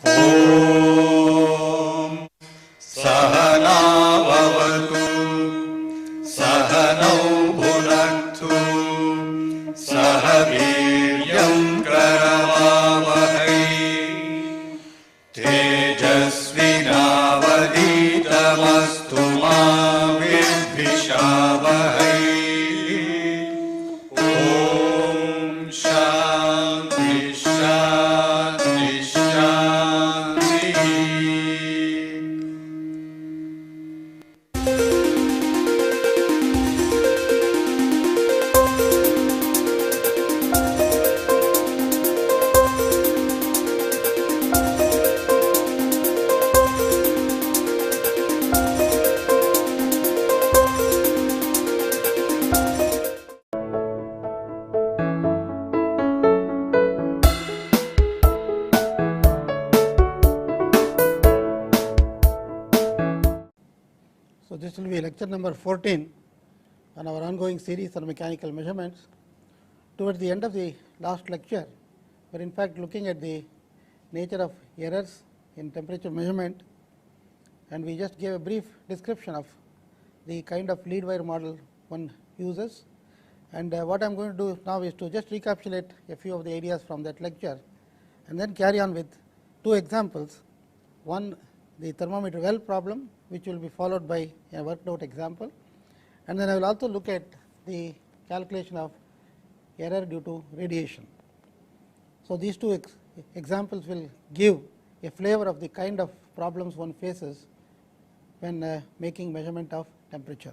ॐ सहनाववतु सहनौ भुनक्तु सह वीर्यं करवावहै तेजस्विनावधीतमस्तु मा विद्विषावहै। ॐ शान्ति शान्ति शान्तिः। So, this will be lecture number 14 on our ongoing series on mechanical measurements. Towards the end of the last lecture, we are in fact looking at the nature of errors in temperature measurement, and we just gave a brief description of the kind of lead wire model one uses. And what I am going to do now is to just recapitulate a few of the ideas from that lecture and then carry on with two examples. One, the thermometer well problem, which will be followed by a worked out example, and then I will also look at the calculation of error due to radiation. So, these two examples will give a flavor of the kind of problems one faces when making measurement of temperature.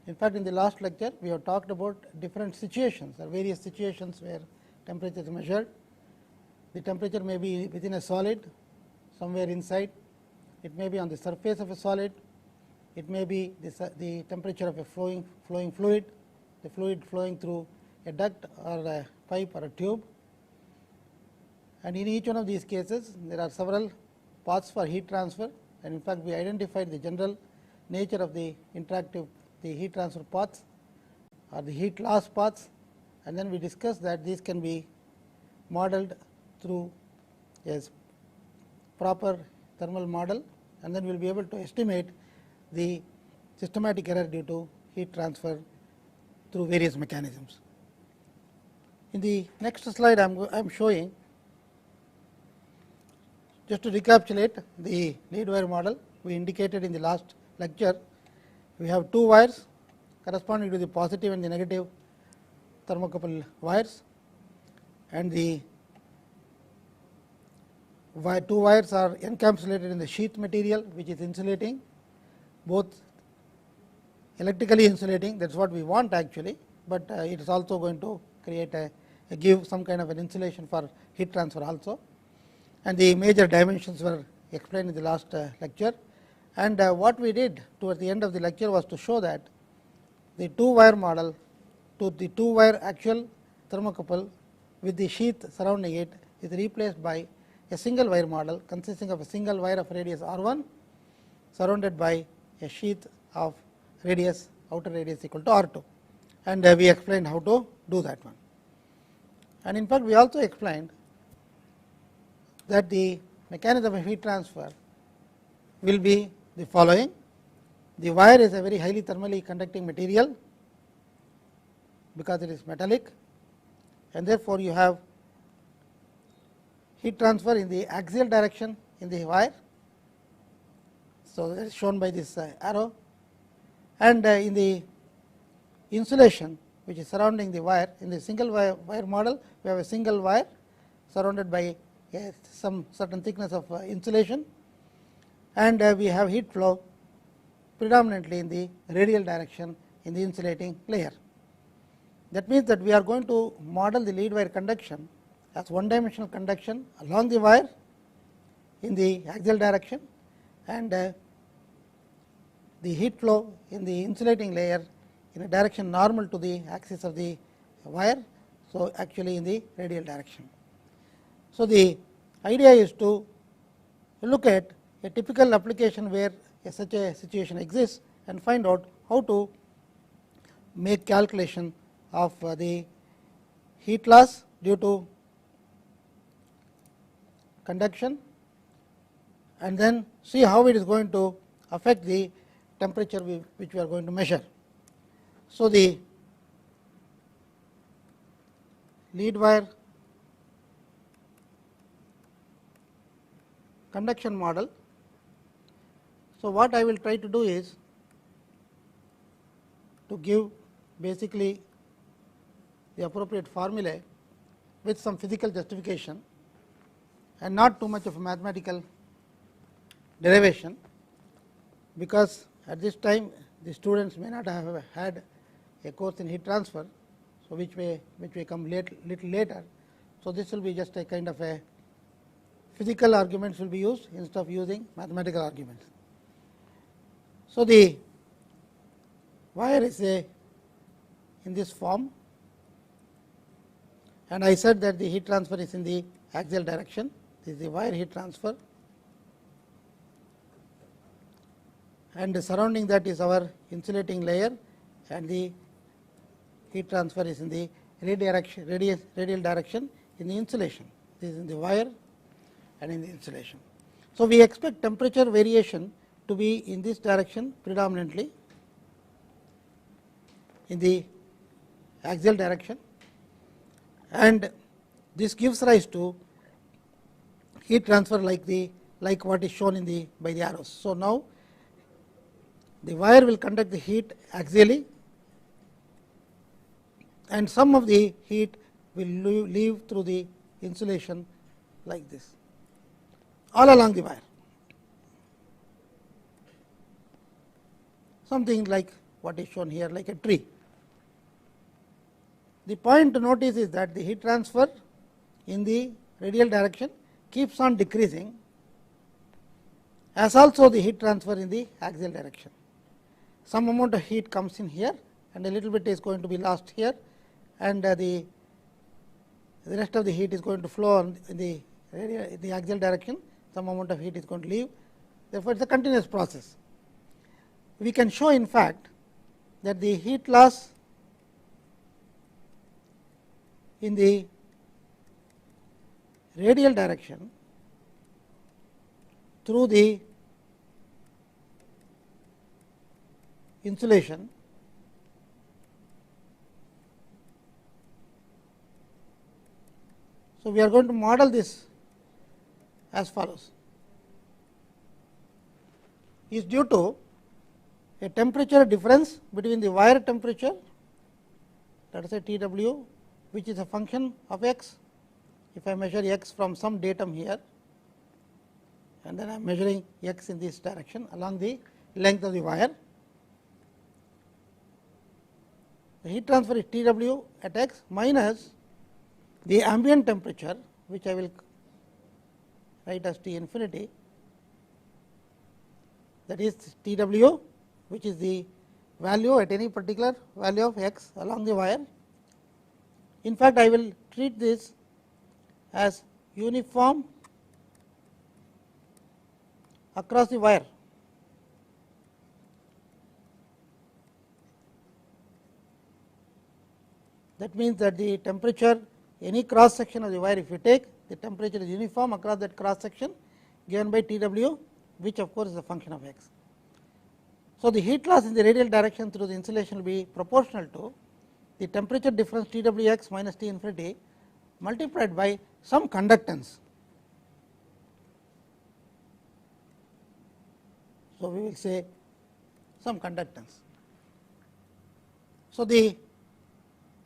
In fact, in the last lecture we have talked about different situations or various situations where temperature is measured. The temperature may be within a solid, somewhere inside. It may be on the surface of a solid, it may be the temperature of a flowing fluid, the fluid flowing through a duct or a pipe or a tube. And in each one of these cases, there are several paths for heat transfer, and in fact, we identified the general nature of the heat transfer paths or the heat loss paths, and then we discussed that these can be modeled through a proper thermal model, and then we will be able to estimate the systematic error due to heat transfer through various mechanisms. In the next slide, I am showing, just to recapitulate the lead wire model we indicated in the last lecture. We have two wires corresponding to the positive and the negative thermocouple wires, and the two wires are encapsulated in the sheath material, which is insulating, both electrically insulating, that is what we want actually, but it is also going to create give some kind of an insulation for heat transfer also. And the major dimensions were explained in the last lecture. And what we did towards the end of the lecture was to show that the two wire model to the two wire actual thermocouple with the sheath surrounding it is replaced by a single wire model consisting of a single wire of radius R1 surrounded by a sheath of radius, outer radius equal to R2, and we explained how to do that one. And in fact, we also explained that the mechanism of heat transfer will be the following. The wire is a very highly thermally conducting material because it is metallic, and therefore, you have heat transfer in the axial direction in the wire. So, that is shown by this arrow, and in the insulation which is surrounding the wire, in the single wire model we have a single wire surrounded by some certain thickness of insulation, and we have heat flow predominantly in the radial direction in the insulating layer. That means that we are going to model the lead wire conduction as one dimensional conduction along the wire in the axial direction, and the heat flow in the insulating layer in a direction normal to the axis of the wire. So, actually in the radial direction. So, the idea is to look at a typical application where such a situation exists and find out how to make calculation of the heat loss due to conduction and then see how it is going to affect the temperature which we are going to measure. So, the lead wire conduction model. So, what I will try to do is to give basically the appropriate formulae with some physical justification and not too much of a mathematical derivation, because at this time the students may not have had a course in heat transfer. So, which may come little later. So, this will be just a kind of a physical arguments will be used instead of using mathematical arguments. So, the wire is in this form, and I said that the heat transfer is in the axial direction. This is the wire heat transfer, and surrounding that is our insulating layer, and the heat transfer is in the radial direction in the insulation. This is in the wire and in the insulation. So, we expect temperature variation to be in this direction predominantly, in the axial direction, and this gives rise to heat transfer like what is shown in the by the arrows. So, now the wire will conduct the heat axially, and some of the heat will leave through the insulation like this all along the wire, something like what is shown here, like a tree. The point to notice is that the heat transfer in the radial direction keeps on decreasing, as also the heat transfer in the axial direction. Some amount of heat comes in here and a little bit is going to be lost here, and the rest of the heat is going to flow on in the axial direction. Some amount of heat is going to leave. Therefore, it is a continuous process. We can show in fact that the heat loss in the radial direction through the insulation So, we are going to model this as follows: is due to a temperature difference between the wire temperature, let us say T w, which is a function of x. If I measure x from some datum here, and then I am measuring x in this direction along the length of the wire, the heat transfer is T w at x minus the ambient temperature, which I will write as T infinity, that is T w, which is the value at any particular value of x along the wire. In fact, I will treat this as uniform across the wire. That means that the temperature, any cross section of the wire, if you take, the temperature is uniform across that cross section given by T w, which of course is a function of x. So, the heat loss in the radial direction through the insulation will be proportional to the temperature difference T w x minus T infinity multiplied by some conductance. So, we will say some conductance. So, the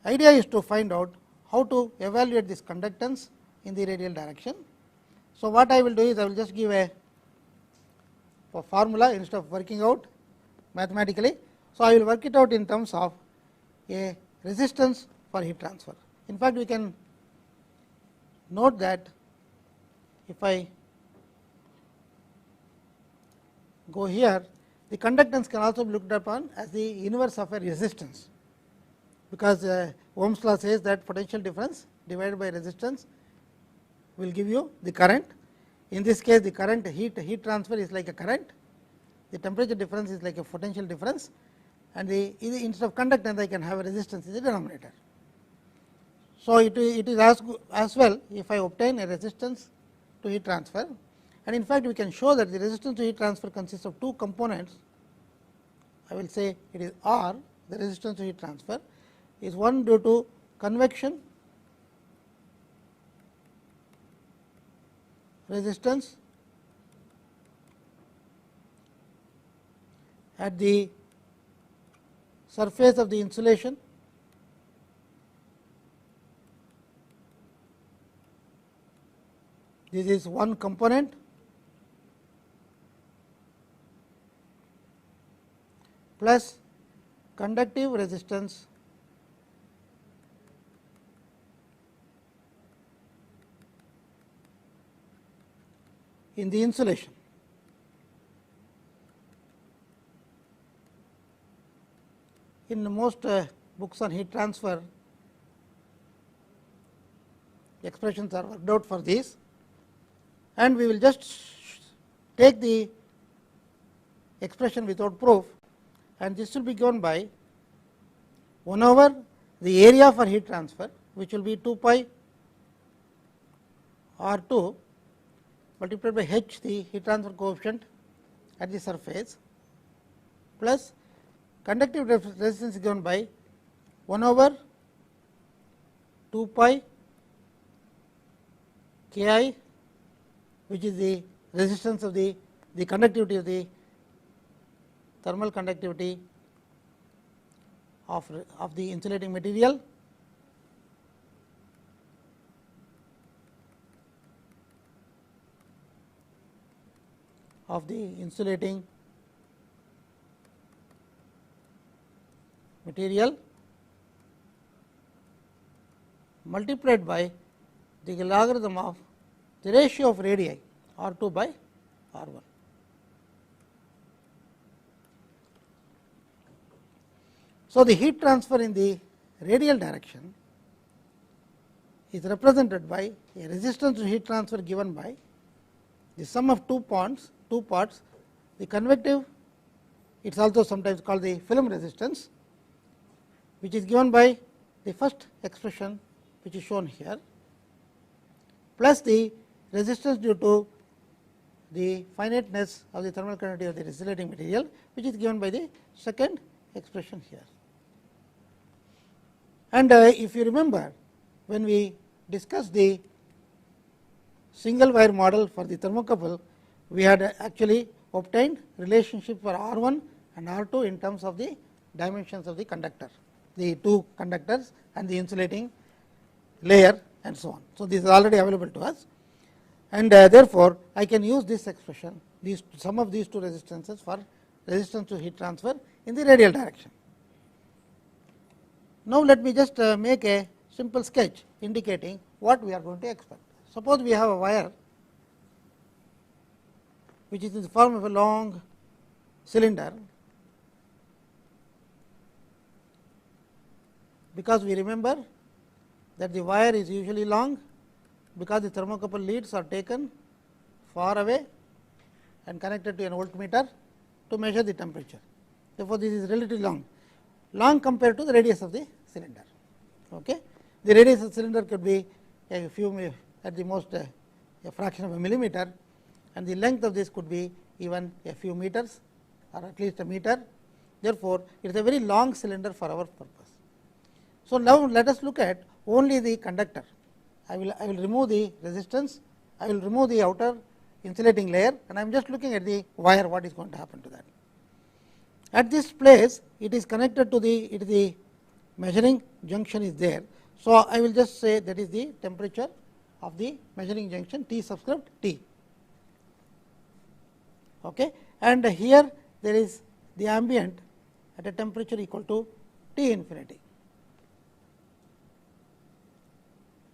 idea is to find out how to evaluate this conductance in the radial direction. So, what I will do is I will just give a formula instead of working out mathematically. So, I will work it out in terms of a resistance for heat transfer. In fact, we can note that if I go here, the conductance can also be looked upon as the inverse of a resistance, because Ohm's law says that potential difference divided by resistance will give you the current. In this case, the current heat transfer is like a current, the temperature difference is like a potential difference, and instead of conductance I can have a resistance in the denominator. So, it is as well if I obtain a resistance to heat transfer, and in fact, we can show that the resistance to heat transfer consists of two components. I will say it is R, the resistance to heat transfer is one due to convection resistance at the surface of the insulation, this is one component, plus conductive resistance in the insulation. In most books on heat transfer, expressions are worked out for this, and we will just take the expression without proof, and this will be given by 1 over the area for heat transfer, which will be 2 pi R2 multiplied by H, the heat transfer coefficient at the surface, plus conductive resistance is given by 1 over 2 pi K I, which is the resistance of the conductivity of the thermal conductivity of the insulating material, multiplied by the logarithm of the ratio of radii R2 by R1. So, the heat transfer in the radial direction is represented by a resistance to heat transfer given by the sum of two parts, the convective, it is also sometimes called the film resistance, which is given by the first expression which is shown here, plus the resistance due to the finiteness of the thermal conductivity of the insulating material, which is given by the second expression here. And if you remember, when we discussed the single wire model for the thermocouple, we had actually obtained relationship for R1 and R2 in terms of the dimensions of the conductor, the two conductors and the insulating layer and so on. So, this is already available to us, and therefore, I can use this expression, these sum of these two resistances for resistance to heat transfer in the radial direction. Now, let me just make a simple sketch indicating what we are going to expect. Suppose we have a wire which is in the form of a long cylinder, because we remember that the wire is usually long, because the thermocouple leads are taken far away and connected to an voltmeter to measure the temperature. Therefore, this is relatively long compared to the radius of the cylinder. Okay. The radius of the cylinder could be a few, at the most a fraction of a millimeter, and the length of this could be even a few meters or at least a meter. Therefore, it is a very long cylinder for our purpose. So, now let us look at only the conductor. I will remove the resistance, I will remove the outer insulating layer, and I am just looking at the wire, what is going to happen to that. At this place, it is connected to the measuring junction is there. So, I will just say that is the temperature of the measuring junction, T subscript T. Okay. And here there is the ambient at a temperature equal to T infinity.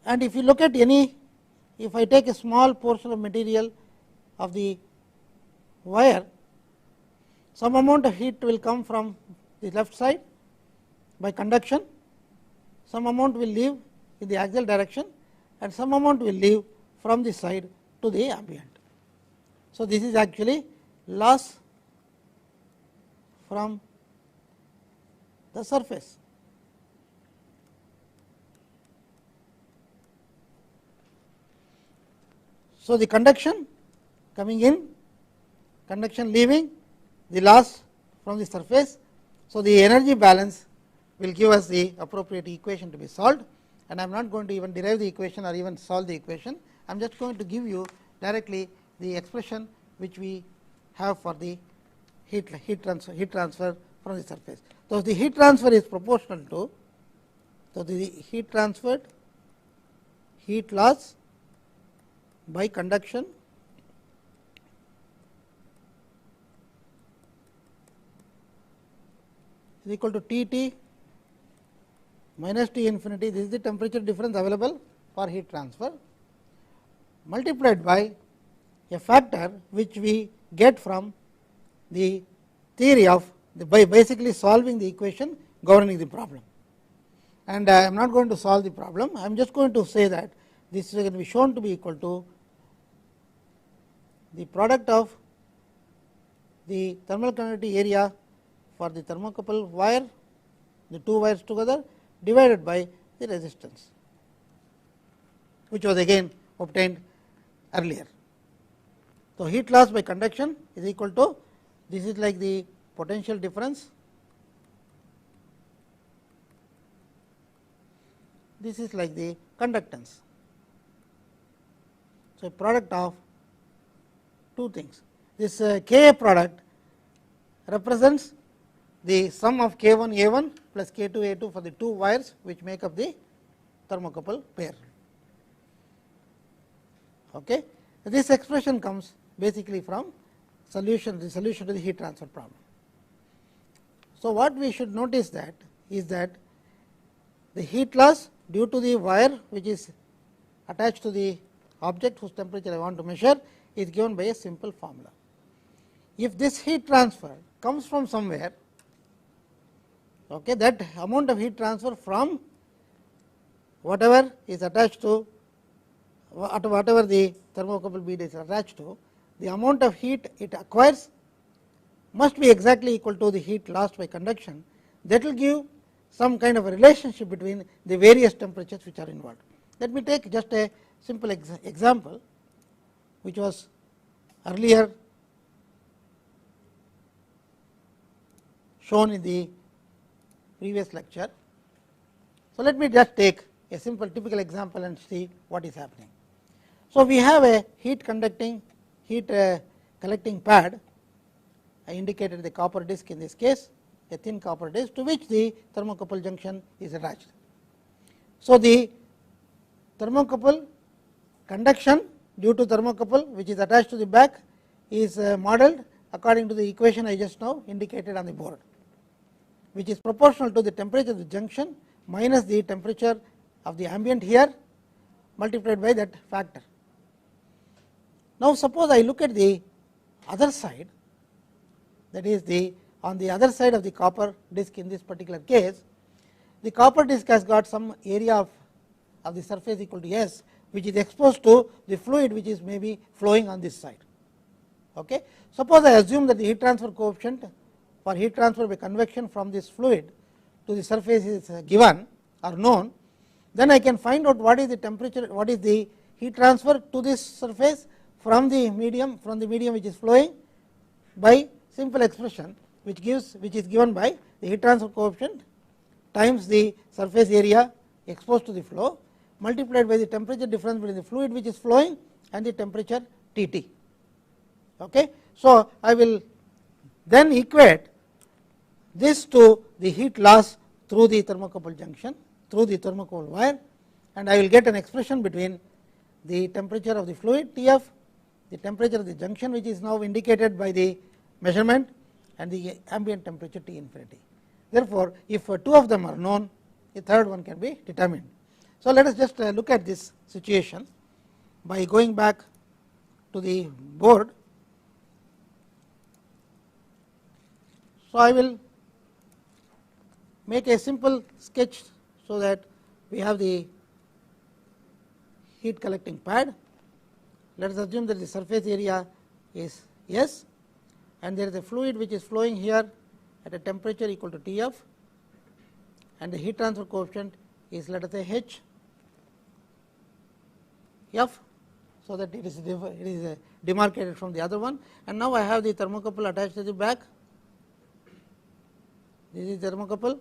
And if you look at if I take a small portion of material of the wire, some amount of heat will come from the left side by conduction, some amount will leave in the axial direction, and some amount will leave from the side to the ambient. So, this is actually loss from the surface. So, the conduction coming in, conduction leaving, the loss from the surface. So, the energy balance will give us the appropriate equation to be solved, and I am not going to even derive the equation or even solve the equation. I am just going to give you directly the expression which we have for the heat transfer from the surface. So, the heat transfer is proportional to, so the heat transferred, heat loss by conduction is equal to T t minus T infinity. This is the temperature difference available for heat transfer, multiplied by a factor which we get from the theory of by basically solving the equation governing the problem. And I am not going to solve the problem, I am just going to say that this is going to be shown to be equal to the product of the thermal conductivity area for the thermocouple wire, the two wires together, divided by the resistance, which was again obtained earlier. So, heat loss by conduction is equal to, this is like the potential difference, this is like the conductance. So, product of two things. This Ka product represents the sum of K1 A1 plus K2 A2 for the two wires which make up the thermocouple pair. Okay. This expression comes basically from the solution to the heat transfer problem. So, what we should notice that is that the heat loss due to the wire which is attached to the object whose temperature I want to measure is given by a simple formula. If this heat transfer comes from somewhere, okay, that amount of heat transfer from whatever is attached to whatever the thermocouple bead is attached to, the amount of heat it acquires must be exactly equal to the heat lost by conduction. That will give some kind of a relationship between the various temperatures which are involved. Let me take just a simple example which was earlier shown in the previous lecture. So, let me just take a simple typical example and see what is happening. So, we have a heat collecting pad. I indicated the copper disc in this case, a thin copper disc to which the thermocouple junction is attached. So, the thermocouple conduction due to thermocouple which is attached to the back is modeled according to the equation I just now indicated on the board, which is proportional to the temperature of the junction minus the temperature of the ambient here multiplied by that factor. Now, suppose I look at the other side, that is on the other side of the copper disc in this particular case, the copper disc has got some area of the surface equal to S, which is exposed to the fluid which is maybe flowing on this side. Okay. Suppose I assume that the heat transfer coefficient for heat transfer by convection from this fluid to the surface is given or known, then I can find out what is the temperature, what is the heat transfer to this surface from the medium which is flowing by simple expression which is given by the heat transfer coefficient times the surface area exposed to the flow multiplied by the temperature difference between the fluid which is flowing and the temperature T t. Okay. So, I will then equate this to the heat loss through the thermocouple junction, through the thermocouple wire, and I will get an expression between the temperature of the fluid T f, the temperature of the junction which is now indicated by the measurement, and the ambient temperature T infinity. Therefore, if two of them are known, the third one can be determined. So, let us just look at this situation by going back to the board. So, I will make a simple sketch so that we have the heat collecting pad. Let us assume that the surface area is S and there is a fluid which is flowing here at a temperature equal to T f, and the heat transfer coefficient is, let us say, H f. so that it is demarcated from the other one. And now I have the thermocouple attached to the back. This is thermocouple,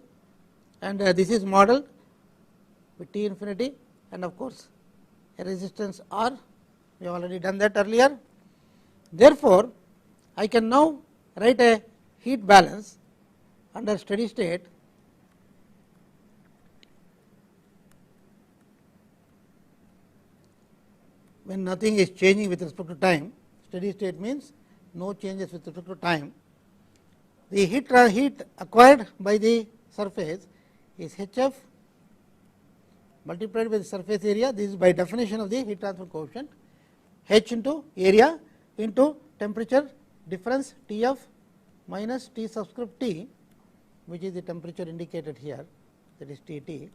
and this is modeled with T infinity, and of course, a resistance R. We have already done that earlier. Therefore, I can now write a heat balance under steady state when nothing is changing with respect to time. Steady state means no changes with respect to time. The heat acquired by the surface is Hf multiplied by the surface area. This is by definition of the heat transfer coefficient, H into area into temperature difference Tf minus T subscript T, which is the temperature indicated here, that is Tt.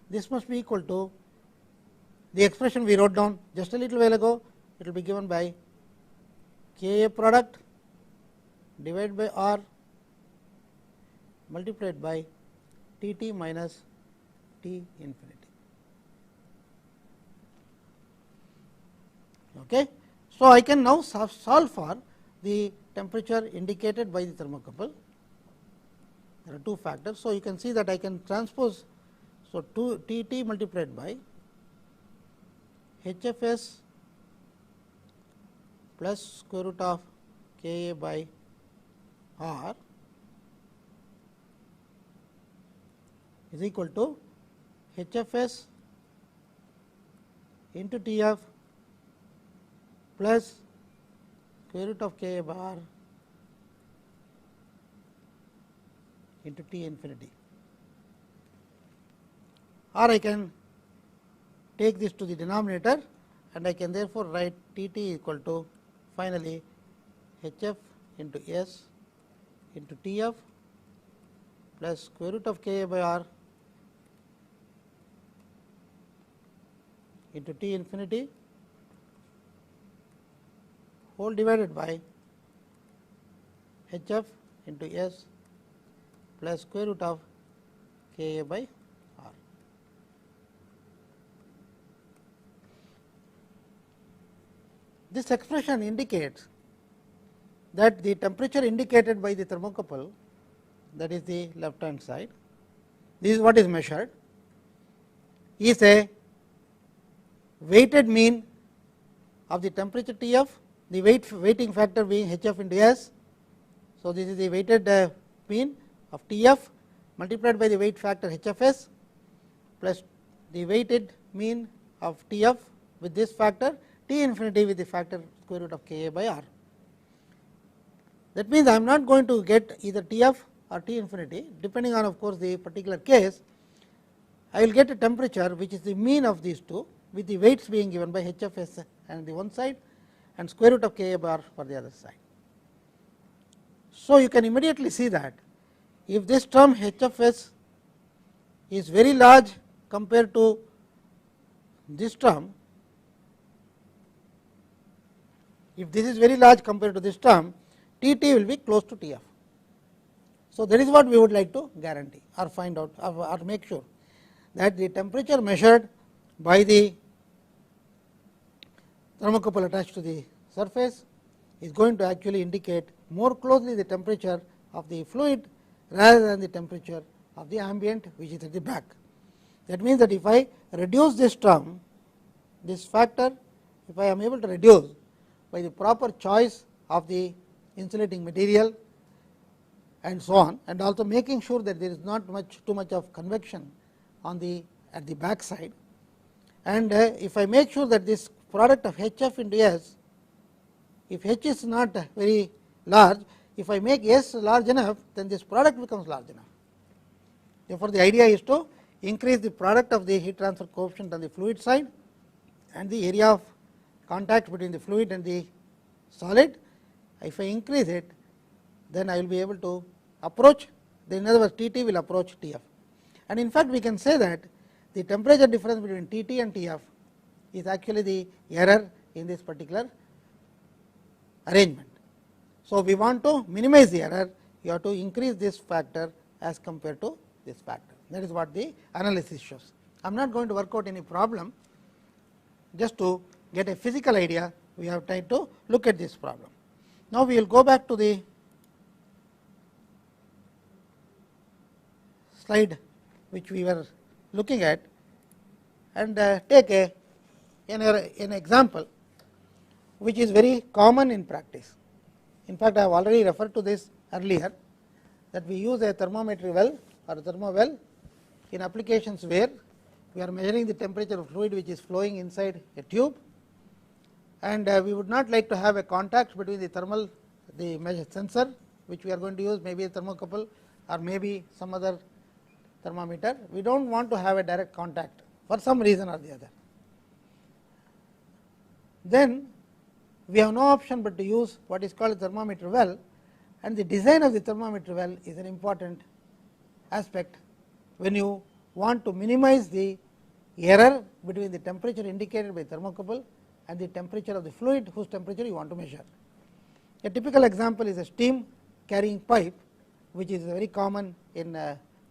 This must be equal to the expression we wrote down just a little while ago. It will be given by Ka product divided by R multiplied by Tt minus T infinity. Okay. So, I can now solve for the temperature indicated by the thermocouple. There are two factors. So, you can see that I can transpose. So, Tt multiplied by Hfs plus square root of Ka by R is equal to Hfs into Tf plus square root of Ka by R into T infinity. Or I can take this to the denominator, and I can therefore write Tt equal to finally Hf into S into Tf plus square root of Ka by R into T infinity whole divided by Hf into S plus square root of Ka by R. This expression indicates that the temperature indicated by the thermocouple, that is the left hand side, this is what is measured, is a weighted mean of the temperature Tf, the weighting factor being Hf into S. So, this is the weighted mean of Tf multiplied by the weight factor Hfs plus the weighted mean of Tf with this factor T infinity with the factor square root of Ka by R. That means, I am not going to get either Tf or T infinity, depending on of course the particular case. I will get a temperature which is the mean of these two, with the weights being given by Hfs on the one side and square root of Ka by R for the other side. So, you can immediately see that if this term Hfs is very large compared to this term, if this is very large compared to this term, Tt will be close to Tf. So, that is what we would like to guarantee or find out or make sure that the temperature measured by the thermocouple attached to the surface is going to actually indicate more closely the temperature of the fluid rather than the temperature of the ambient, which is at the back. That means that if I reduce this term, this factor, if I am able to reduce by the proper choice of the insulating material and so on, and also making sure that there is not too much of convection on the at the back side, and if I make sure that this product of Hf into S, if H is not very large, if I make S large enough, then this product becomes large enough. Therefore, the idea is to increase the product of the heat transfer coefficient on the fluid side and the area of contact between the fluid and the solid. If I increase it, then I will be able to approach, in other words Tt will approach Tf. And in fact, we can say that the temperature difference between Tt and Tf is actually the error in this particular arrangement. So, we want to minimize the error, you have to increase this factor as compared to this factor. That is what the analysis shows. I am not going to work out any problem, just to get a physical idea, we have tried to look at this problem. Now, we will go back to the slide which we were looking at and take an example which is very common in practice. In fact, I have already referred to this earlier, that we use a thermometry well or a thermo well in applications where we are measuring the temperature of fluid which is flowing inside a tube, and we would not like to have a contact between the measure sensor which we are going to use, maybe a thermocouple or maybe some other thermometer. We do not want to have a direct contact for some reason or the other. Then we have no option but to use what is called a thermometer well, and the design of the thermometer well is an important aspect when you want to minimize the error between the temperature indicated by thermocouple and the temperature of the fluid whose temperature you want to measure. A typical example is a steam carrying pipe, which is very common in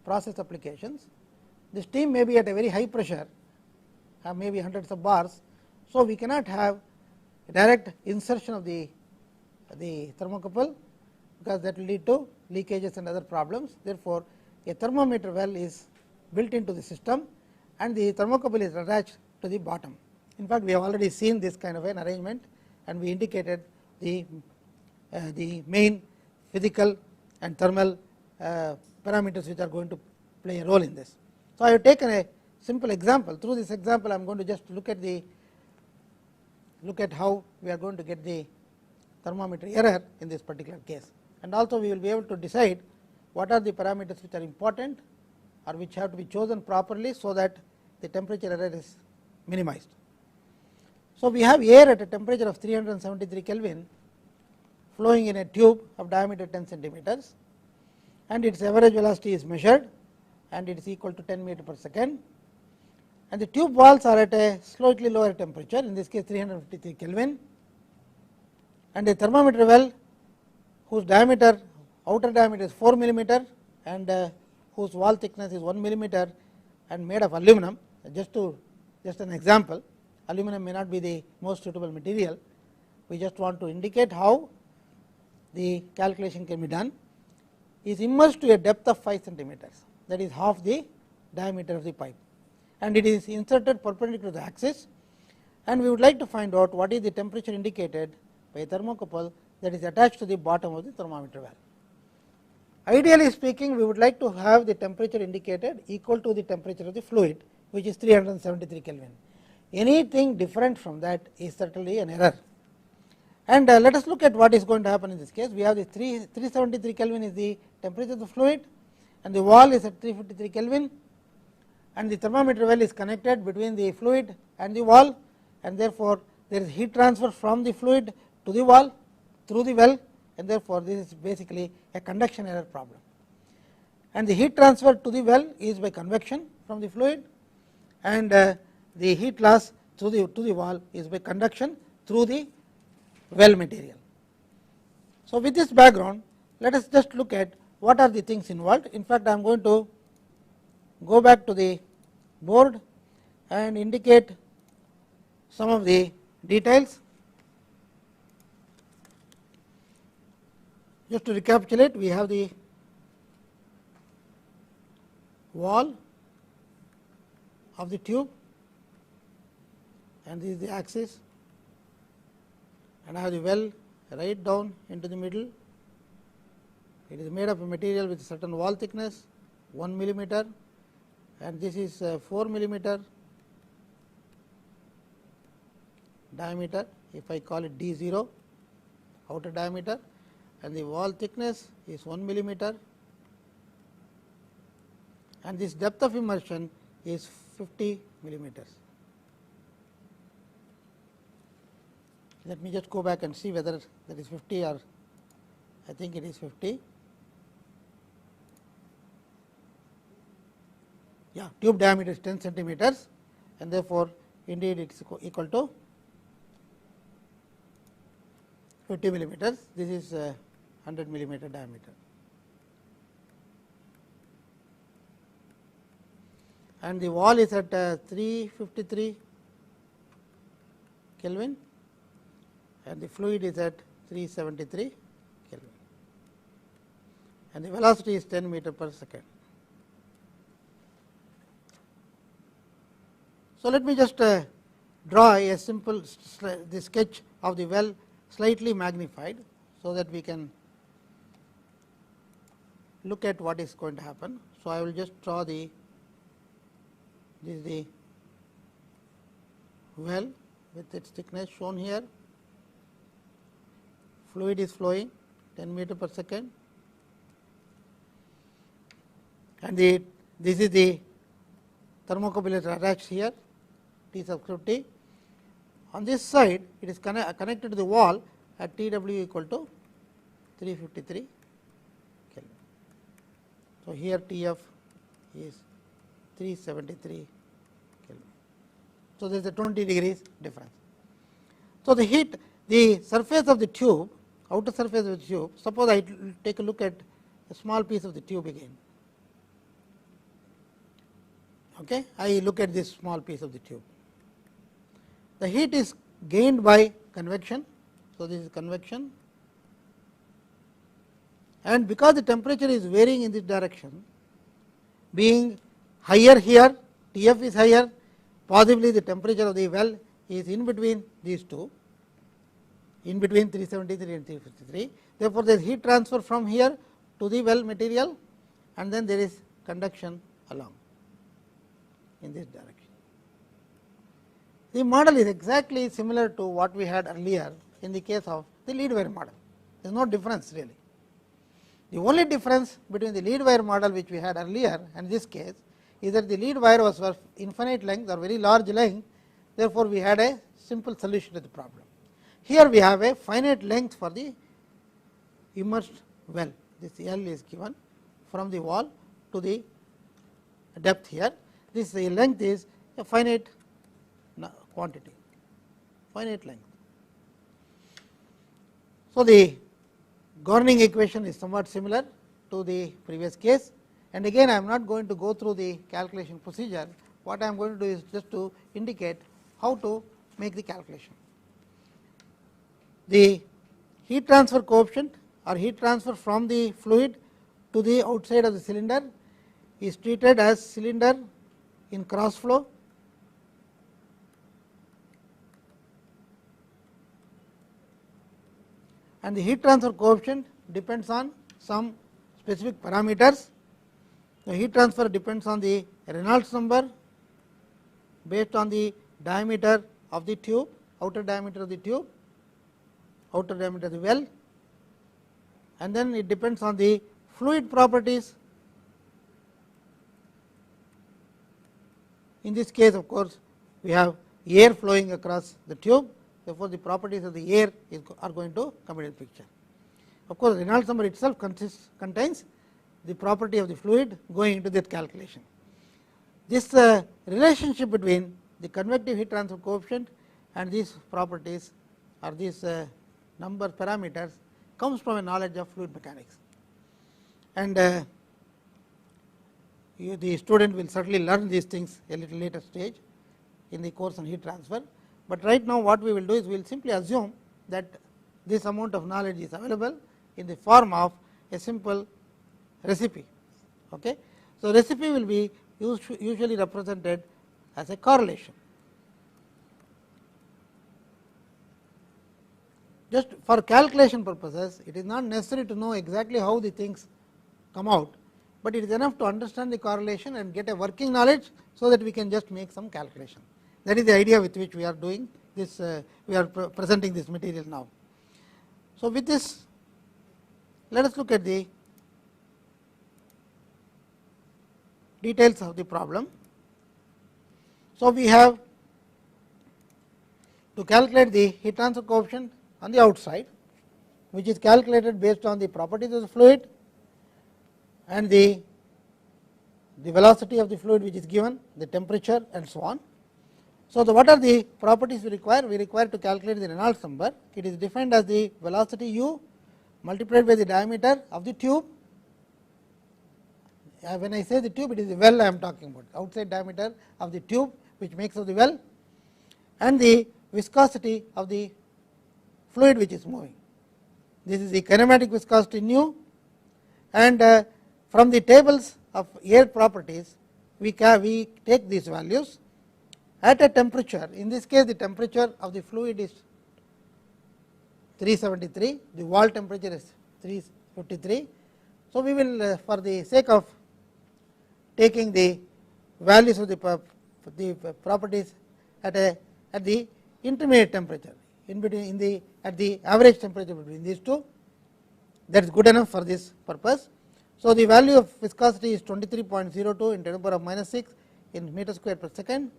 process applications. The steam may be at a very high pressure, maybe hundreds of bars. So, we cannot have a direct insertion of the thermocouple, because that will lead to leakages and other problems. Therefore, a thermometer well is built into the system and the thermocouple is attached to the bottom. In fact, we have already seen this kind of an arrangement, and we indicated the main physical and thermal parameters which are going to play a role in this. So, I have taken a simple example. Through this example, I am going to just look at how we are going to get the thermometer error in this particular case, and also we will be able to decide what are the parameters which are important or which have to be chosen properly, so that the temperature error is minimized. So, we have air at a temperature of 373 Kelvin flowing in a tube of diameter 10 centimeters, and its average velocity is measured, and it is equal to 10 meter per second, and the tube walls are at a slightly lower temperature, in this case 353 Kelvin, and a thermometer well whose outer diameter is 4 millimeter and whose wall thickness is 1 millimeter and made of aluminum. Just an example, aluminum may not be the most suitable material. We just want to indicate how the calculation can be done. Is immersed to a depth of 5 centimeters, that is half the diameter of the pipe, and it is inserted perpendicular to the axis, and we would like to find out what is the temperature indicated by a thermocouple that is attached to the bottom of the thermometer well. Ideally speaking, we would like to have the temperature indicated equal to the temperature of the fluid, which is 373 Kelvin. Anything different from that is certainly an error. And let us look at what is going to happen in this case. We have the 373 Kelvin is the temperature of the fluid, and the wall is at 353 Kelvin, and the thermometer well is connected between the fluid and the wall, and therefore, there is heat transfer from the fluid to the wall through the well, and therefore, this is basically a conduction error problem. And the heat transfer to the well is by convection from the fluid, and the heat loss to the wall is by conduction through the well material. So, with this background, let us just look at what are the things involved. In fact, I am going to go back to the board and indicate some of the details. Just to recapitulate, we have the wall of the tube, and this is the axis, and I have the well right down into the middle. It is made of a material with a certain wall thickness 1 millimeter, and this is 4 millimeter diameter, if I call it D0 outer diameter, and the wall thickness is 1 millimeter, and this depth of immersion is 50 millimeters. Let me just go back and see whether that is 50 or I think it is 50. Yeah, tube diameter is 10 centimeters, and therefore, indeed it is equal to 50 millimeters. This is 100 millimeter diameter, and the wall is at 353 Kelvin and the fluid is at 373 Kelvin and the velocity is 10 meter per second. So, let me just draw a simple the sketch of the well slightly magnified, so that we can look at what is going to happen. So, I will just draw this is the well with its thickness shown here, fluid is flowing 10 meter per second and this is the thermocouple attached here T subscript T. On this side it is connected to the wall at T W equal to 353 Kelvin. So, here T F is 373 Kelvin. So, there is a 20 degrees difference. So, the surface of the tube, outer surface of the tube, suppose I take a look at a small piece of the tube again. Okay, I look at this small piece of the tube. The heat is gained by convection. So, this is convection, and because the temperature is varying in this direction, being higher here, T F is higher, possibly the temperature of the well is in between these two, in between 373 and 353. Therefore, there is heat transfer from here to the well material and then there is conduction along in this direction. The model is exactly similar to what we had earlier in the case of the lead wire model. There is no difference really. The only difference between the lead wire model which we had earlier and this case is that the lead wire was of infinite length or very large length. Therefore, we had a simple solution to the problem. Here we have a finite length for the immersed well. This L is given from the wall to the depth here. This length is a finite quantity, finite length. So, the governing equation is somewhat similar to the previous case, and again I am not going to go through the calculation procedure. What I am going to do is just to indicate how to make the calculation. The heat transfer coefficient or heat transfer from the fluid to the outside of the cylinder is treated as cylinder in cross flow, and the heat transfer coefficient depends on some specific parameters. The heat transfer depends on the Reynolds number based on the diameter of the tube, outer diameter of the tube, outer diameter of the well, and then it depends on the fluid properties. In this case, of course, we have air flowing across the tube. Therefore, the properties of the air are going to come into the picture. Of course, Reynolds number itself contains the property of the fluid going into that calculation. This relationship between the convective heat transfer coefficient and these properties or these number parameters comes from a knowledge of fluid mechanics, and the student will certainly learn these things a little later stage in the course on heat transfer. But right now what we will do is we will simply assume that this amount of knowledge is available in the form of a simple recipe. Okay. So, recipe will be usually represented as a correlation. Just for calculation purposes, it is not necessary to know exactly how the things come out, but it is enough to understand the correlation and get a working knowledge, so that we can just make some calculation. That is the idea with which we are doing this, we are presenting this material now. So, with this, let us look at the details of the problem. So, we have to calculate the heat transfer coefficient on the outside, which is calculated based on the properties of the fluid and the velocity of the fluid which is given, the temperature and so on. So, what are the properties we require? We require to calculate the Reynolds number. It is defined as the velocity u multiplied by the diameter of the tube. When I say the tube, it is the well I am talking about, outside diameter of the tube which makes of the well, and the viscosity of the fluid which is moving. This is the kinematic viscosity nu, and from the tables of air properties we take these values at a temperature. In this case the temperature of the fluid is 373, the wall temperature is 353. So, we will for the sake of taking the values of the properties at the intermediate temperature in between at the average temperature between these two, that is good enough for this purpose. So, the value of viscosity is 23.02 in 10 to the power of minus 6 in meter square per second.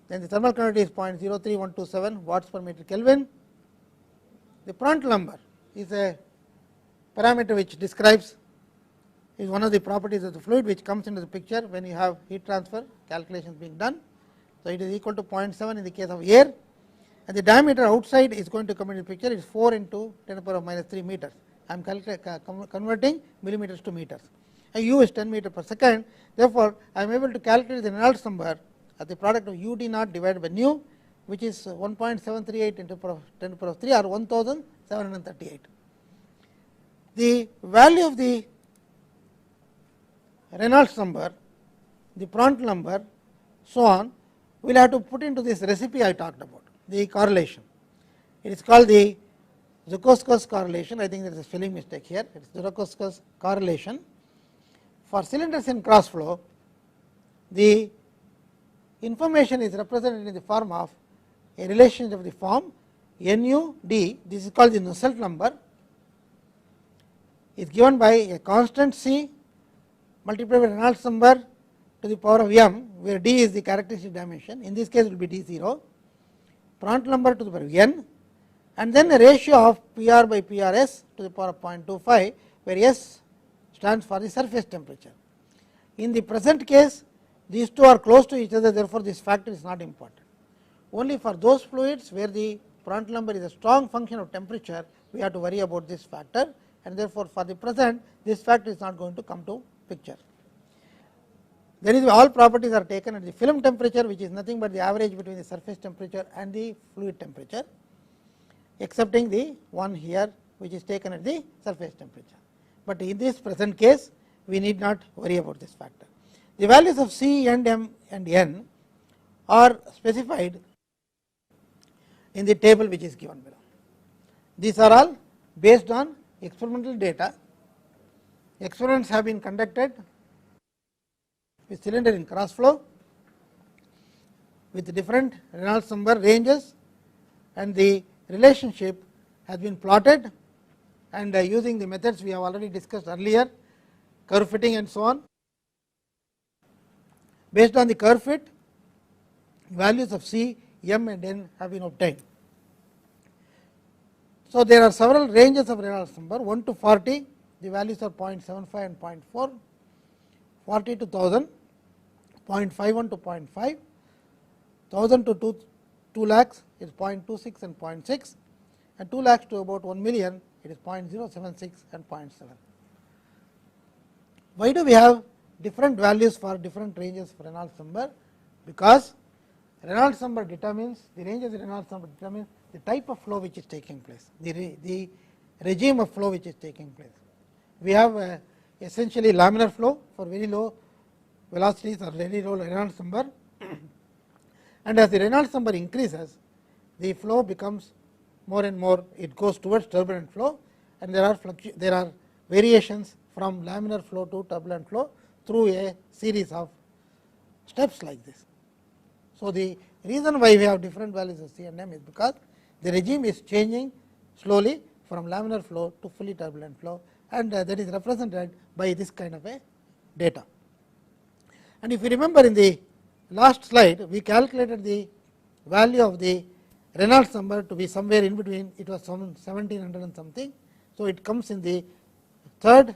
Then the thermal conductivity is 0.03127 watts per meter Kelvin. The Prandtl number is a parameter which describes, is one of the properties of the fluid which comes into the picture when you have heat transfer calculations being done. So, it is equal to 0.7 in the case of air, and the diameter outside is going to come into the picture, it is 4 into 10 to the power of minus 3 meters. I am converting millimeters to meters, and u is 10 meter per second. Therefore, I am able to calculate the Reynolds number as the product of u d naught divided by nu, which is 1.738 into 10 to the power of 3 or 1738. The value of the Reynolds number, the Prandtl number, so on, we will have to put into this recipe I talked about, the correlation. It is called the Zukowski's correlation. I think there is a spelling mistake here. It is Zukowski's correlation. For cylinders in cross flow, the information is represented in the form of a relationship of the form nu d. This is called the Nusselt number. Is given by a constant c multiplied by Reynolds number to the power of m, where d is the characteristic dimension. In this case, it will be d0. Prandtl number to the power of n, and then a ratio of Pr by Prs to the power of 0.25, where S stands for the surface temperature. In the present case, these two are close to each other, therefore, this factor is not important. Only for those fluids where the Prandtl number is a strong function of temperature, we have to worry about this factor, and therefore, for the present this factor is not going to come to picture. There is all properties are taken at the film temperature, which is nothing but the average between the surface temperature and the fluid temperature, excepting the one here which is taken at the surface temperature. But in this present case, we need not worry about this factor. The values of C and M and N are specified in the table which is given below. These are all based on experimental data. Experiments have been conducted with cylinder in cross flow with different Reynolds number ranges, and the relationship has been plotted, and using the methods we have already discussed earlier, curve fitting and so on. Based on the curve fit, values of C, M and N have been obtained. So, there are several ranges of Reynolds number, 1 to 40, the values are 0.75 and 0.4, 40 to 1000, 0.51 to 0.5, 1000 to 2 lakhs is 0.26 and 0.6, and 2 lakhs to about 1 million, it is 0.076 and 0.7. Why do we have different values for different ranges of Reynolds number? Because Reynolds number determines, the range of the Reynolds number determines the type of flow which is taking place, the regime of flow which is taking place. We have essentially laminar flow for very low velocities or very low Reynolds number, and as the Reynolds number increases, the flow becomes more and more, it goes towards turbulent flow, and there are variations from laminar flow to turbulent flow through a series of steps like this. So, the reason why we have different values of C and M is because the regime is changing slowly from laminar flow to fully turbulent flow, and that is represented by this kind of a data. And if you remember, in the last slide we calculated the value of the Reynolds number to be somewhere in between, it was some 1700 and something. So, it comes in the third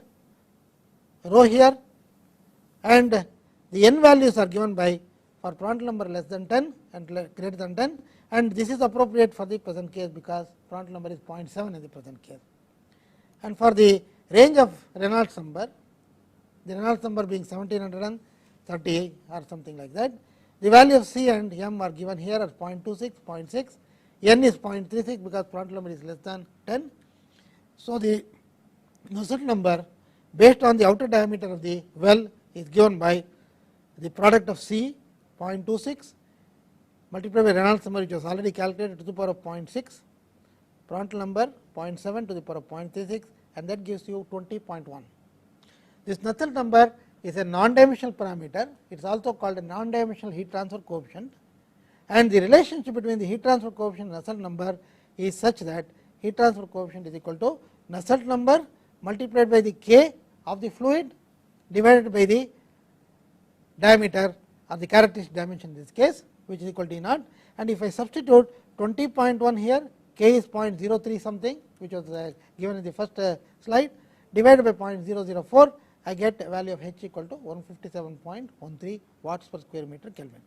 row here, and the n values are given by for Prandtl number less than 10 and greater than 10, and this is appropriate for the present case because Prandtl number is 0.7 in the present case. And for the range of Reynolds number, the Reynolds number being 1730 or something like that, The value of C and M are given here as 0.26, 0.6, N is 0.36 because Prandtl number is less than 10. So, the Nusselt number based on the outer diameter of the well is given by the product of C 0.26 multiplied by Reynolds number, which was already calculated, to the power of 0.6, Prandtl number 0.7 to the power of 0.36, and that gives you 20.1. This Nusselt number is a non-dimensional parameter. It is also called a non-dimensional heat transfer coefficient, and the relationship between the heat transfer coefficient and Nusselt number is such that heat transfer coefficient is equal to Nusselt number multiplied by the K of the fluid divided by the diameter or the characteristic dimension in this case, which is equal to E naught. And if I substitute 20.1 here, K is 0.03 something, which was given in the first slide, divided by 0.004, I get a value of H equal to 157.13 watts per square meter Kelvin.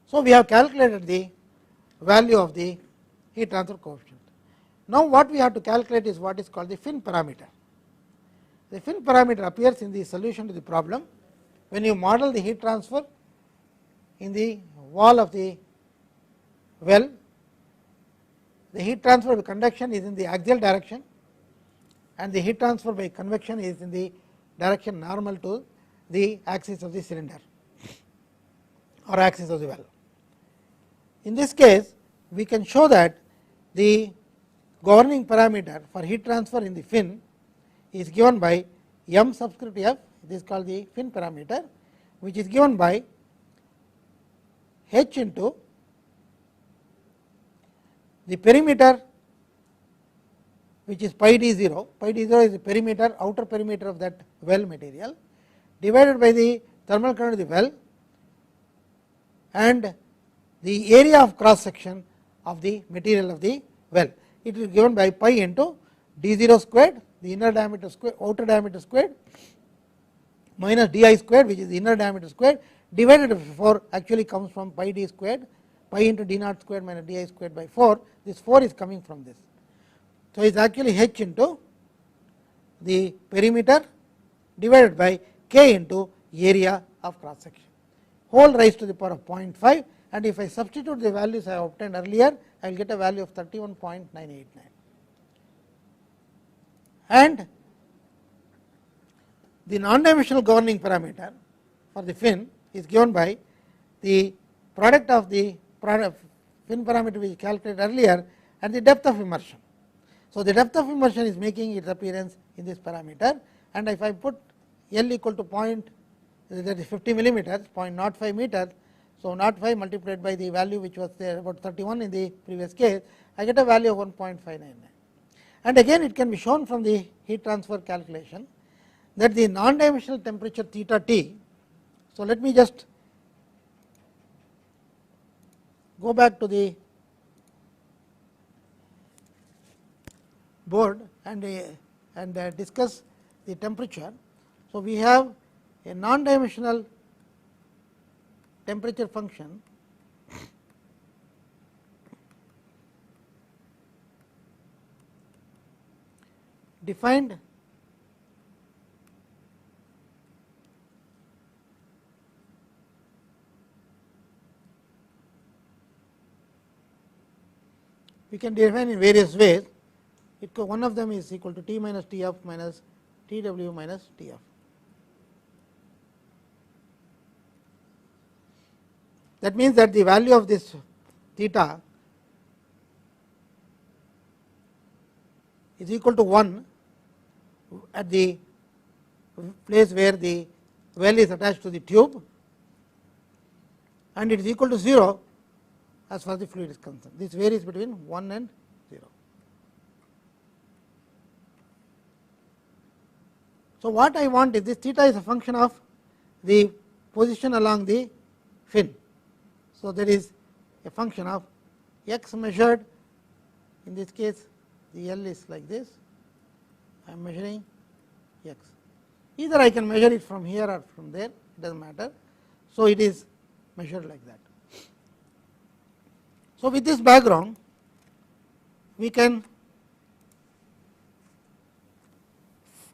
So, we have calculated the value of the heat transfer coefficient. Now, what we have to calculate is what is called the fin parameter. The fin parameter appears in the solution to the problem when you model the heat transfer in the wall of the well. The heat transfer by conduction is in the axial direction, and the heat transfer by convection is in the direction normal to the axis of the cylinder or axis of the well. In this case, we can show that the governing parameter for heat transfer in the fin is given by m subscript f. This is called the fin parameter, which is given by h into the perimeter, which is pi d 0. Pi d 0 is the perimeter, outer perimeter of that well material, divided by the thermal current of the well and the area of cross section of the material of the well. It is given by pi into d 0 squared, the inner diameter squared, outer diameter squared, minus di squared, which is the inner diameter squared, divided by 4, actually comes from pi d squared, pi into d naught squared minus di squared by 4. This 4 is coming from this. So, it is actually h into the perimeter divided by k into area of cross section, whole raised to the power of 0.5, and if I substitute the values I have obtained earlier, I will get a value of 31.989. And the non-dimensional governing parameter for the fin is given by the product of the fin parameter which is calculated earlier and the depth of immersion. So, the depth of immersion is making its appearance in this parameter, and if I put L equal to that is 50 millimeters, 0.05 meters. So, 0.5 multiplied by the value which was there about 31 in the previous case, I get a value of 1.599. And again it can be shown from the heat transfer calculation that the non-dimensional temperature theta T. So, let me just go back to the board and discuss the temperature. So, we have a non-dimensional temperature function defined we can define in various ways. One of them is equal to T minus Tf minus Tw minus Tf. That means that the value of this theta is equal to 1 at the place where the well is attached to the tube, and it is equal to 0 as far as the fluid is concerned. This varies between 1 and 0. So, what I want is this theta is a function of the position along the fin. So, there is a function of x measured, in this case the L is like this, I am measuring x. Either I can measure it from here or from there, it does not matter. So, it is measured like that. So, with this background we can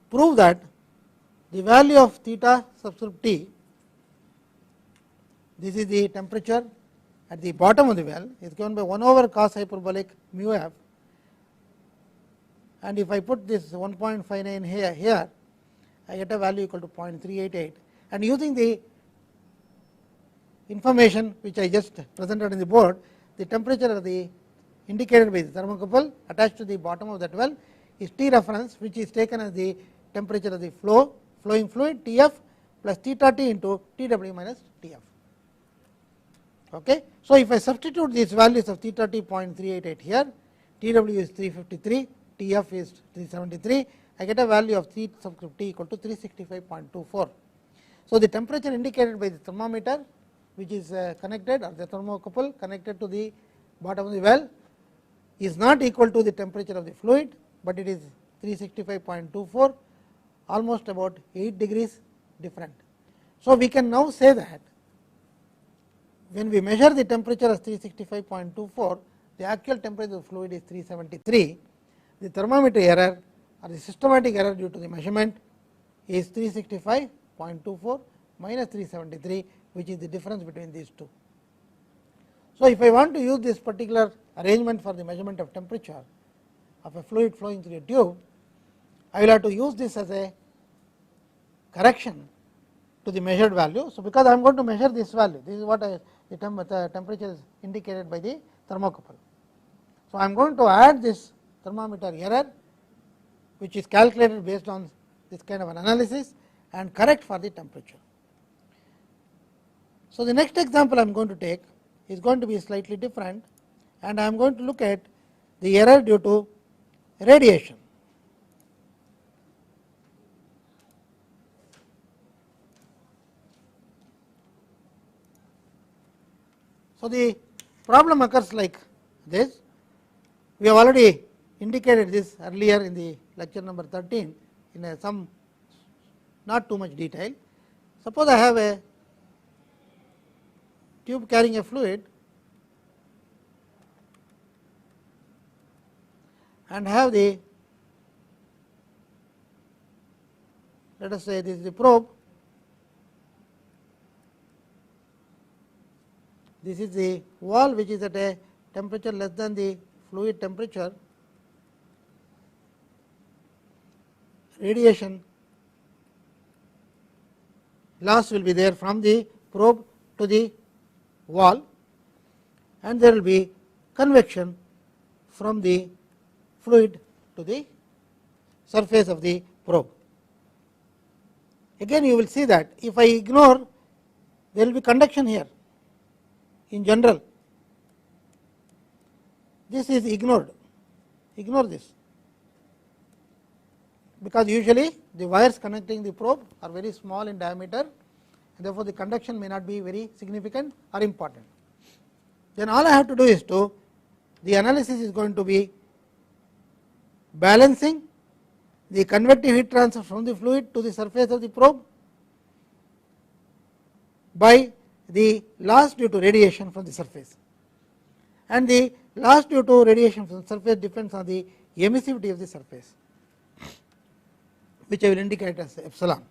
prove that the value of theta subscript t this is the temperature at the bottom of the well, is given by 1 over cos hyperbolic mu f, and if I put this 1.59 here, I get a value equal to 0.388, and using the information which I just presented on the board, the temperature of the indicated by the thermocouple attached to the bottom of that well is T reference, which is taken as the temperature of the flowing fluid T f plus theta T into T w minus T f. Okay. So, if I substitute these values of theta T 0.388 here, T w is 353, T f is 373, I get a value of T subscript T equal to 365.24. So, the temperature indicated by the thermometer, which is connected, or the thermocouple connected to the bottom of the well, is not equal to the temperature of the fluid, but it is 365.24, almost about 8 degrees different. So, we can now say that when we measure the temperature as 365.24, the actual temperature of the fluid is 373. The thermometer error or the systematic error due to the measurement is 365.24 minus 373, which is the difference between these two. So, if I want to use this particular arrangement for the measurement of temperature of a fluid flowing through a tube, I will have to use this as a correction to the measured value. So, because I am going to measure this value, this is what the temperature is indicated by the thermocouple. So, I am going to add this thermometer error, which is calculated based on this kind of an analysis, and correct for the temperature. So, the next example I am going to take is going to be slightly different, and I am going to look at the error due to radiation. So, the problem occurs like this. We have already indicated this earlier in the lecture number 13 in some not too much detail. Suppose I have a tube carrying a fluid and have the, let us say this is the probe, this is the wall which is at a temperature less than the fluid temperature. Radiation loss will be there from the probe to the wall, and there will be convection from the fluid to the surface of the probe. Again you will see that if I ignore, there will be conduction here in general. This is ignored, ignore this, because usually the wires connecting the probe are very small in diameter, and therefore, the conduction may not be very significant or important. Then all I have to do is the analysis is going to be balancing the convective heat transfer from the fluid to the surface of the probe by the loss due to radiation from the surface, and the loss due to radiation from the surface depends on the emissivity of the surface, which I will indicate as epsilon.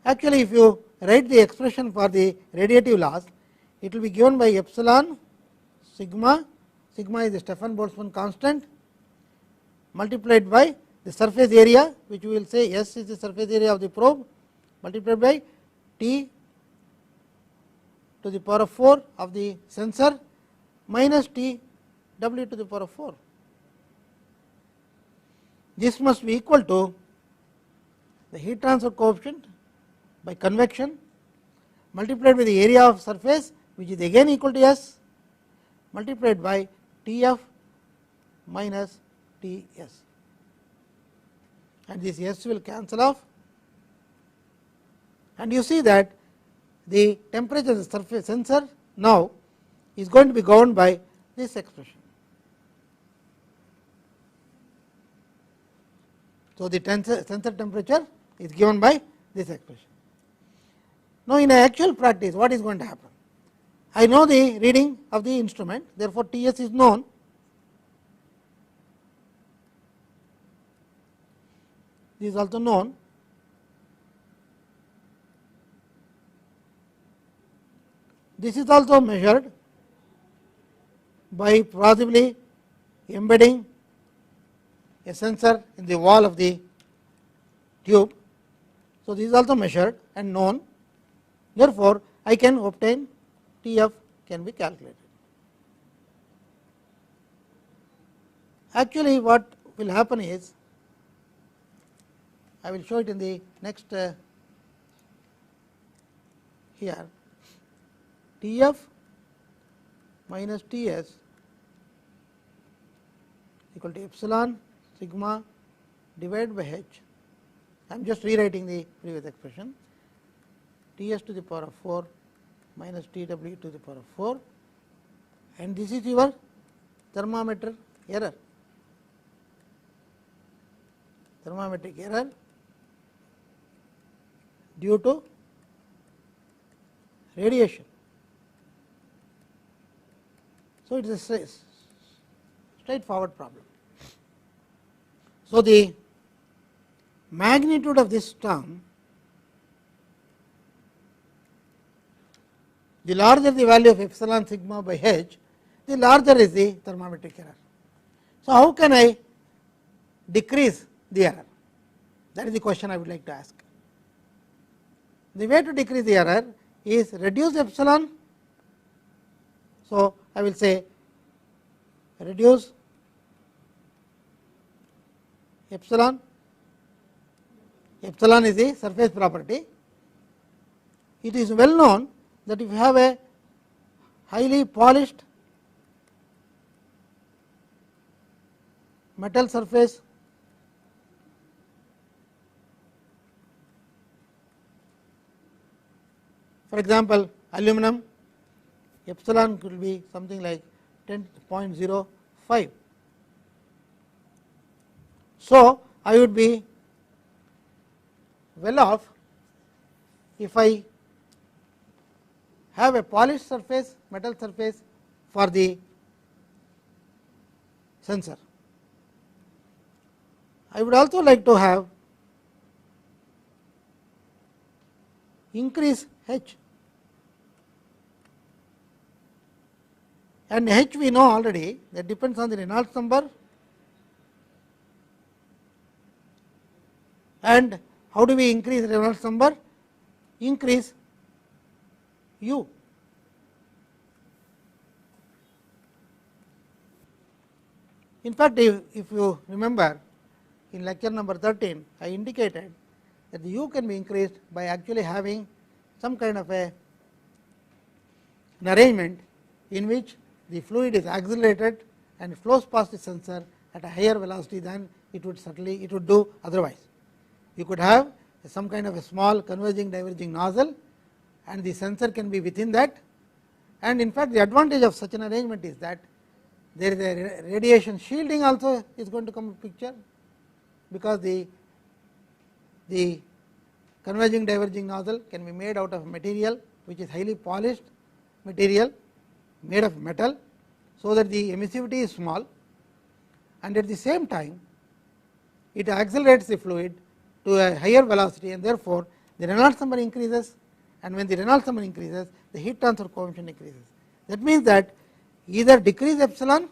Actually, if you write the expression for the radiative loss, it will be given by epsilon sigma, sigma is the Stefan Boltzmann constant, multiplied by the surface area, which we will say S is the surface area of the probe, multiplied by T to the power of 4 of the sensor minus T W to the power of 4. This must be equal to the heat transfer coefficient by convection multiplied by the area of surface, which is again equal to S, multiplied by T f minus T s, and this S will cancel off, and you see that the temperature of the surface sensor now is going to be governed by this expression. So, the sensor temperature is given by this expression. Now, in actual practice, what is going to happen? I know the reading of the instrument, therefore, T s is known. This is also known. this is also measured by possibly embedding a sensor in the wall of the tube. So, this is also measured and known, therefore, I can obtain Tf can be calculated. Actually, what will happen is, I will show it in the next here, Tf minus Ts equal to epsilon sigma divided by h. I am just rewriting the previous expression, Ts to the power of 4 minus Tw to the power of 4, and this is your thermometer error, thermometric error due to radiation. So, it is a straightforward problem. So, the magnitude of this term, the larger the value of epsilon sigma by h, the larger is the thermometric error. So, how can I decrease the error? That is the question I would like to ask. The way to decrease the error is reduce epsilon. So, I will say reduce epsilon. Epsilon is the surface property. It is well known that if you have a highly polished metal surface, for example, aluminum, epsilon could be something like 10.05. So, I would be well off if I have a polished surface, metal surface for the sensor. I would also like to have increase h, and h we know already, that depends on the Reynolds number, and how do we increase Reynolds number? Increase u. In fact, if you remember in lecture number 13, I indicated that the u can be increased by actually having some kind of an arrangement in which the fluid is accelerated and flows past the sensor at a higher velocity than it would do otherwise. You could have some kind of a small converging diverging nozzle, and the sensor can be within that, and in fact, the advantage of such an arrangement is that there is a radiation shielding also is going to come into picture, because the converging diverging nozzle can be made out of material which is highly polished material made of metal, so that the emissivity is small, and at the same time it accelerates the fluid to a higher velocity, and therefore, the Reynolds number increases, and when the Reynolds number increases, the heat transfer coefficient increases. That means that either decrease epsilon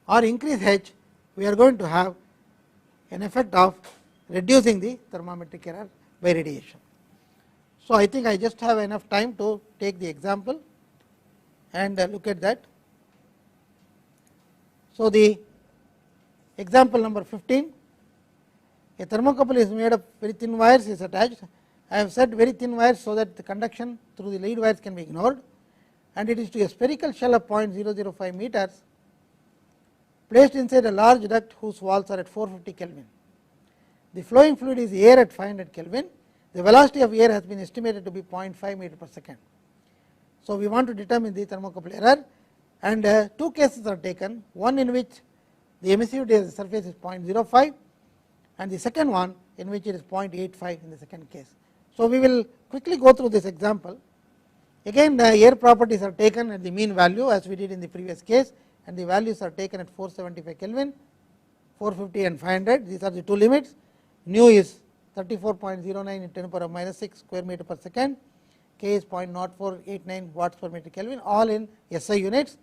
or increase h, we are going to have an effect of reducing the thermometric error by radiation. So, I think I just have enough time to take the example and look at that. So, the example number 15, a thermocouple is made of very thin wires is attached. I have said very thin wires, so that the conduction through the lead wires can be ignored, and it is to a spherical shell of 0.005 meters placed inside a large duct whose walls are at 450 Kelvin. The flowing fluid is air at 500 Kelvin. The velocity of air has been estimated to be 0.5 meter per second. So, we want to determine the thermocouple error, and two cases are taken, one in which the emissivity of the surface is 0.05, and the second one in which it is 0.85 in the second case. So, we will quickly go through this example. Again, the air properties are taken at the mean value as we did in the previous case, and the values are taken at 475 Kelvin, 450 and 500. These are the two limits. Nu is 34.09 in 10 power of minus 6 square meter per second. K is 0.0489 watts per meter Kelvin, all in SI units.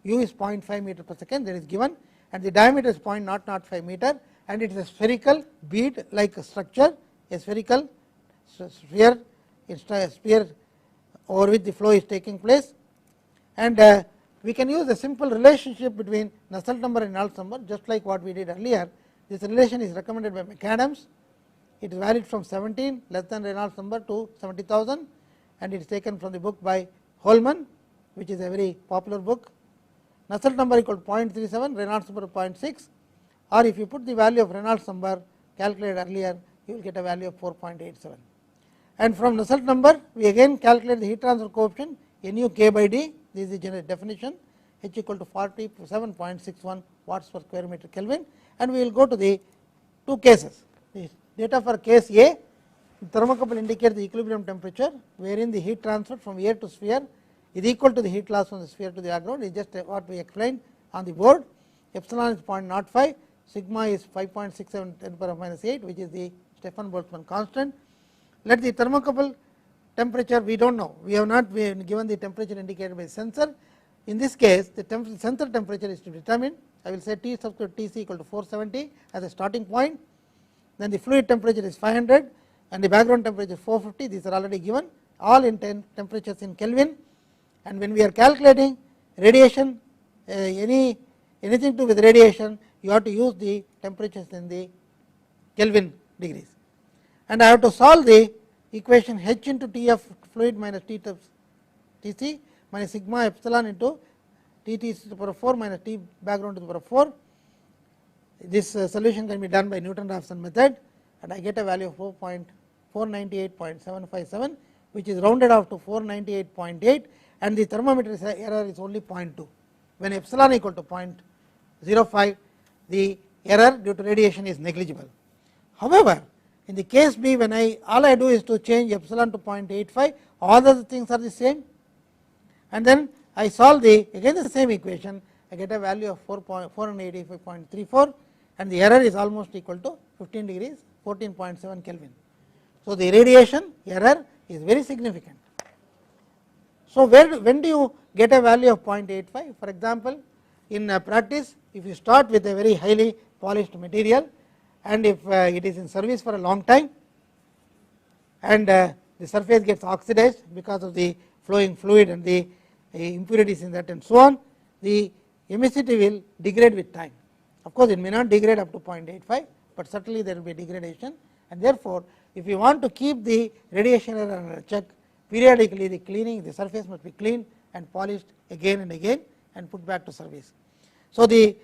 U is 0.5 meter per second, that is given, and the diameter is 0.005 meter, and it is a spherical bead like structure, a spherical sphere, sphere over which the flow is taking place. And we can use a simple relationship between Nusselt number and Reynolds number, just like what we did earlier. This relation is recommended by McAdams. It is valid from 17 less than Reynolds number to 70,000, and it is taken from the book by Holman, which is a very popular book. Nusselt number equal to 0.37, Reynolds number 0.6, or if you put the value of Reynolds number calculated earlier, you will get a value of 4.87. And from Nusselt number, we again calculate the heat transfer coefficient Nu K by D. This is the definition, H equal to 47.61 watts per square meter Kelvin, and we will go to the two cases. The data for case A, the thermocouple indicates the equilibrium temperature, wherein the heat transfer from air to sphere is equal to the heat loss from the sphere to the air ground. It is just what we explained on the board. Epsilon is 0.05, sigma is 5.67 10 to the power minus 8, which is the Stefan Boltzmann constant. Let the thermocouple temperature, we do not know, we have not given the temperature indicated by sensor. In this case, the sensor temperature is to be determined. I will say T subscript Tc equal to 470 as a starting point. Then the fluid temperature is 500 and the background temperature is 450. These are already given, all in temperatures in Kelvin. And when we are calculating radiation, anything to do with radiation, you have to use the temperatures in the Kelvin degrees. And I have to solve the equation H into Tf fluid minus T Tc minus sigma epsilon into Tt to the power 4 minus T background to the power 4. This solution can be done by Newton-Raphson method, and I get a value of 498.757, which is rounded off to 498.8, and the thermometer error is only 0.2. When epsilon equal to 0.05, the error due to radiation is negligible. However, in the case B, when all I do is to change epsilon to 0.85, all other things are the same, and then I solve again the same equation, I get a value of 485.34, and the error is almost equal to 15 degrees, 14.7 Kelvin. So the radiation error is very significant. So when do you get a value of 0.85? For example, in practice, if you start with a very highly polished material, and if it is in service for a long time, and the surface gets oxidized because of the flowing fluid and the impurities in that and so on, the emissivity will degrade with time. Of course, it may not degrade up to 0.85, but certainly there will be degradation, and therefore, if you want to keep the radiation error under check, periodically the surface must be cleaned and polished again and again and put back to service. So the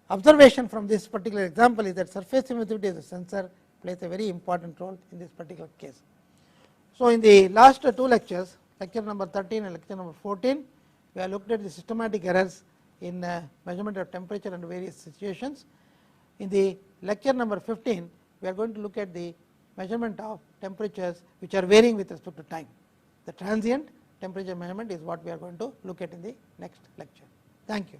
observation from this particular example is that surface emissivity as a sensor plays a very important role in this particular case. So in the last two lectures, lecture number 13 and lecture number 14, we have looked at the systematic errors in measurement of temperature under various situations. In the lecture number 15, we are going to look at the measurement of temperatures which are varying with respect to time. The transient temperature measurement is what we are going to look at in the next lecture. Thank you.